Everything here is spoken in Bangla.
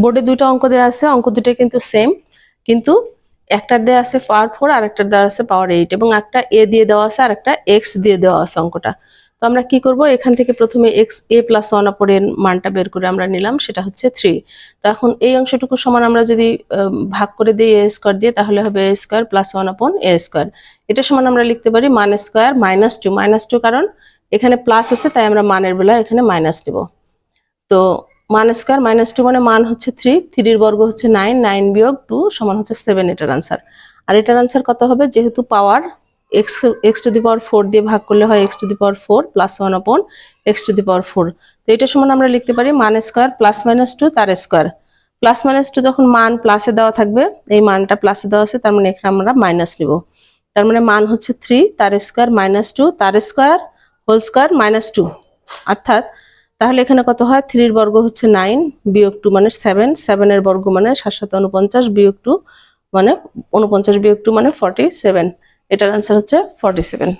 বোর্ডে দুইটা অঙ্ক দেওয়া আছে, অঙ্ক দুটো কিন্তু সেম, কিন্তু একটার দেওয়া আছে পাওয়ার 4 আর একটার দেওয়া আছে পাওয়ার 8, এবং একটা এ দিয়ে দেওয়া আছে আর একটা এক্স দিয়ে দেওয়া আছে অঙ্কটা। তো আমরা কি করব, এখান থেকে প্রথমে এক্স এ প্লাস 1 অপর এর মানটা বের করে আমরা নিলাম, সেটা হচ্ছে 3। তো এখন এই অংশটুকু সমান আমরা যদি ভাগ করে দিই এ স্কয়ার দিয়ে, তাহলে হবে এ স্কয়ার প্লাস 1 আপন এ স্কয়ার। এটা সমান আমরা লিখতে পারি মান স্কয়ার -2, কারণ এখানে প্লাস আছে তাই আমরা মানের বেলা এখানে মাইনাস নেব। তো মান স্কয়ার -2 মানে মান হচ্ছে 3, 3 এর বর্গ হচ্ছে 9, 9 বিয়োগ 2 সমান হচ্ছে 7, এটার আনসার। আর এটার আনসার কত হবে, যেহেতু পাওয়ার x টু দি পাওয়ার 4 দিয়ে ভাগ করলে হয় x to the power 4 plus 1 আপন x টু দি পাওয়ার 4। তো এটা সমান আমরা লিখতে পারি মান স্কয়ার প্লাস -2 তার স্কয়ার। প্লাস -2 যখন মান প্লাসে দেওয়া থাকবে, এই মানটা প্লাসে দেওয়া আছে, তার মানে এখানে আমরা মাইনাস নিব। তার মানে মান হচ্ছে 3 তার স্কয়ার -2 তার স্কয়ার হোল স্কয়ার -2, অর্থাৎ তাহলে এখানে কত হয়, 3 এর বর্গ হচ্ছে 9 বিয়োগ 2 মানে 7, 7 এর বর্গ মানে 7 7 49 বিয়োগ 2 মানে 49 বিয়োগ 2 মানে 47, এটার আনসার হচ্ছে 47।